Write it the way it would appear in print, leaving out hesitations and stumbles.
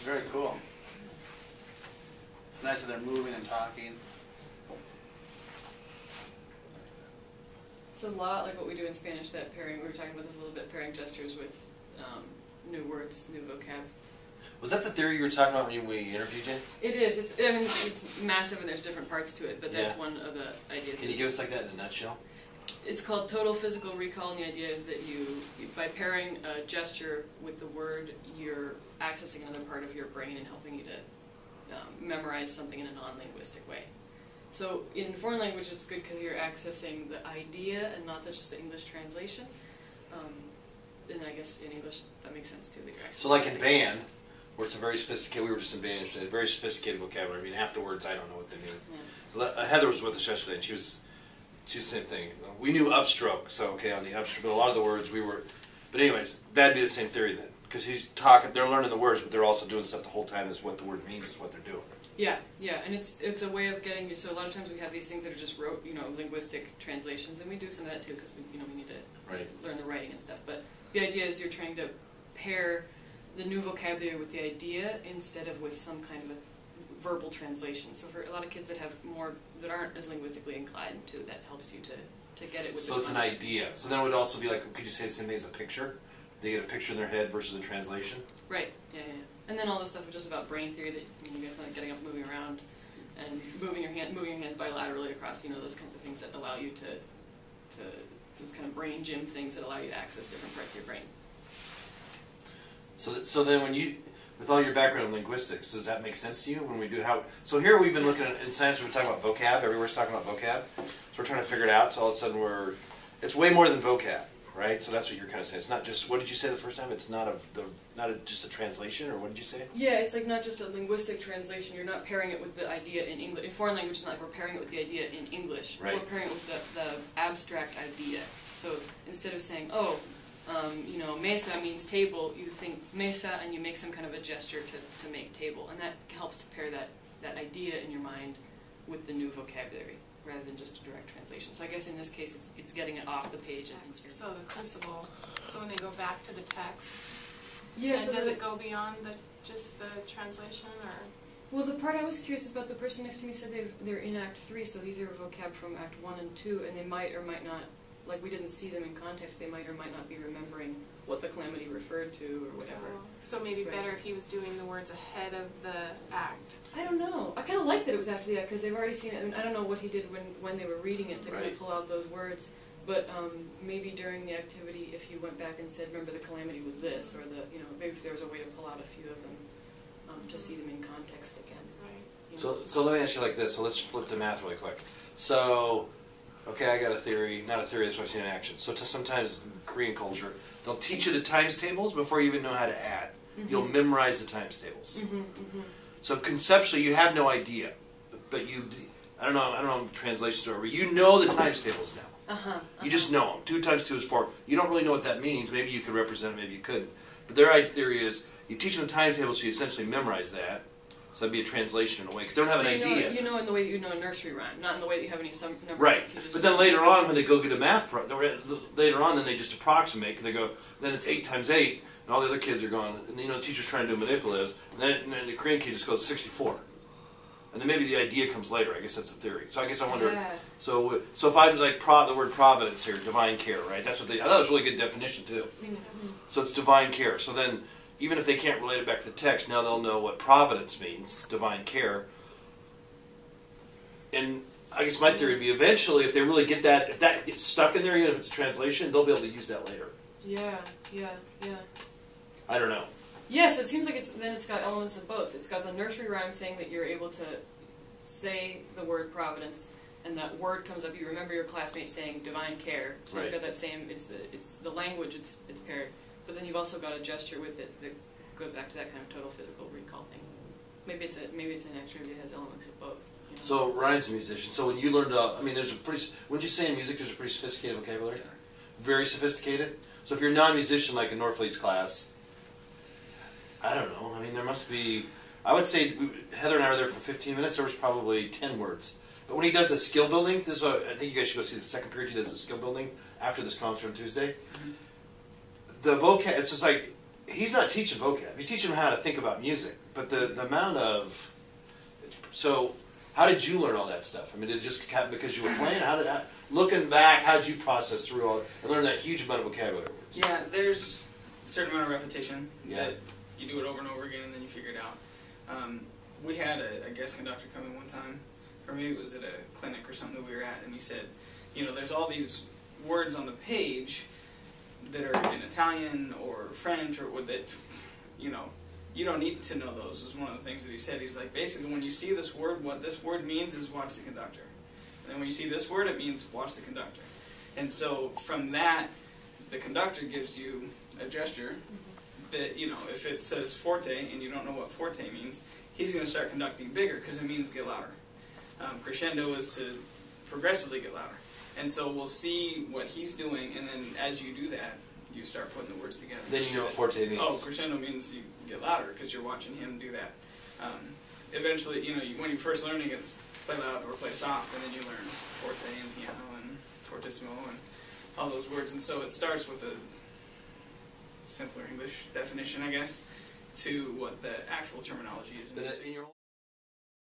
Very cool. It's nice that they're moving and talking. It's a lot like what we do in Spanish, that pairing, we were talking about this a little bit, pairing gestures with new words, new vocab. Was that the theory you were talking about when we interviewed you? It is. It's massive and there's different parts to it, but that's one of the ideas. Can you give us like that in a nutshell? It's called total physical recall, and the idea is that you by pairing a gesture with the word, you're accessing another part of your brain and helping you to memorize something in a non-linguistic way. So in foreign language, it's good because you're accessing the idea and not just the English translation. And I guess in English that makes sense too. That you're accessing. So like in band, where it's a very sophisticated, we were just in band yesterday, very sophisticated vocabulary. I mean, half the words I don't know what they mean. Yeah. Heather was with us yesterday, and she was the same thing. We knew upstroke, so okay, on the upstroke, but a lot of the words we were. But anyways, that'd be the same theory then, because he's talking, they're learning the words, but they're also doing stuff the whole time. Is what the word means, is what they're doing. Yeah, yeah, and it's a way of getting you. So a lot of times we have these things that are just linguistic translations, and we do some of that too because we need to learn the writing and stuff. But the idea is you're trying to pair the new vocabulary with the idea instead of with some kind of a verbal translation. So for a lot of kids that aren't as linguistically inclined to, that helps you to get it with. So it's an idea. So then it would also be like, could you say the same thing as a picture? They get a picture in their head versus a translation. Right. Yeah. Yeah. And then all this stuff is just about brain theory, that you guys like getting up, moving around, and moving your hands bilaterally across. Those kinds of things that allow you to those kind of brain gym things that allow you to access different parts of your brain. So then when you, with all your background in linguistics, does that make sense to you when we do how? So here we've been looking at, in science we've been talking about vocab. Everywhere's talking about vocab. So we're trying to figure it out. So all of a sudden it's way more than vocab. Right, so that's what you're kind of saying. It's not just, what did you say the first time? It's not just a translation, or what did you say? Yeah, it's like not just a linguistic translation. You're not pairing it with the idea in English. In foreign language, it's not like we're pairing it with the idea in English. Right. We're pairing it with the abstract idea. So instead of saying, mesa means table, you think mesa and you make some kind of a gesture to make table, and that helps to pair that idea in your mind with the new vocabulary, rather than just a direct translation. So I guess in this case, it's getting it off the page. So the crucible, so when they go back to the text, so does it go beyond just the translation, or? Well, the part I was curious about, the person next to me said they're in Act 3, so these are vocab from Act 1 and 2, and they might or might not, like we didn't see them in context, they might or might not be remembering what the calamity referred to or whatever. Oh. So maybe better if he was doing the words ahead of the act. I don't know. I kind of like that it was after the act, because they've already seen it. I mean, I don't know what he did when they were reading it to kind of pull out those words, but maybe during the activity, if he went back and said, remember the calamity was this, or maybe if there was a way to pull out a few of them to see them in context again. Right. So let me ask you like this. So let's flip to math really quick. So, okay, I got a theory. Not a theory, that's what I've seen in action. So sometimes in Korean culture, they'll teach you the times tables before you even know how to add. Mm-hmm. You'll memorize the times tables. Mm-hmm, mm-hmm. So conceptually, you have no idea, but I don't know translations are, but you know the times tables now. You just know them. 2 times 2 is 4. You don't really know what that means. Maybe you could represent it, maybe you couldn't. But their theory is, you teach them the timetable, so you essentially memorize that. So that'd be a translation in a way, because they don't have an idea. You know in the way that you know a nursery rhyme, not in the way that you have any numbers. Right. But then later on, when they go get a math later on, then they just approximate. They go, then it's 8 times 8, and all the other kids are going, and the teacher's trying to do manipulatives, and then the Korean kid just goes 64. And then maybe the idea comes later. I guess that's the theory. So I guess I wonder. Yeah. So if I like the word providence here, divine care, right? That's what I thought it was a really good definition too. Mm-hmm. So it's divine care. So then, even if they can't relate it back to the text, now they'll know what providence means, divine care. And I guess my theory would be eventually, if they really get that, if that gets stuck in there, even if it's a translation, they'll be able to use that later. Yeah. I don't know. Yeah, so it seems like it's got elements of both. It's got the nursery rhyme thing that you're able to say the word providence, and that word comes up. You remember your classmate saying divine care. So you've got that same. It's the language. It's paired. But then you've also got a gesture with it that goes back to that kind of total physical recall thing. Maybe it's an activity that has elements of both. So Ryan's a musician. So when you learned, there's a pretty. Wouldn't you say in music there's a pretty sophisticated vocabulary? Yeah. Very sophisticated. So if you're a non-musician like in Norfleet's class, I don't know. I mean, there must be. I would say Heather and I were there for 15 minutes. There was probably 10 words. But when he does the skill building, this is what I think you guys should go see the second period. He does the skill building after this concert on Tuesday. The vocab, it's just like, he's not teaching vocab. He's teaching them how to think about music. but the amount of, so how did you learn all that stuff? I mean, did it just happen because you were playing? Looking back, how did you process through all and learn that huge amount of vocabulary words? Yeah, there's a certain amount of repetition Yeah. that you do it over and over again and then you figure it out. We had a guest conductor come in one time, or maybe it was at a clinic or something that we were at, and he said, you know, there's all these words on the page that are in Italian or French or that, you know, you don't need to know those, is one of the things that he said. He's like, basically, when you see this word, what this word means is watch the conductor. And then when you see this word, it means watch the conductor. And so from that, the conductor gives you a gesture that, you know, if it says forte and you don't know what forte means, he's going to start conducting bigger because it means get louder. Crescendo is to progressively get louder. And so we'll see what he's doing, and then as you do that, you start putting the words together. Then you know what forte means. Oh, crescendo means you get louder because you're watching him do that. Eventually, you know, when you first learning, it's play loud or play soft, and then you learn forte and piano and fortissimo and all those words. And so it starts with a simpler English definition, I guess, to what the actual terminology is. But in your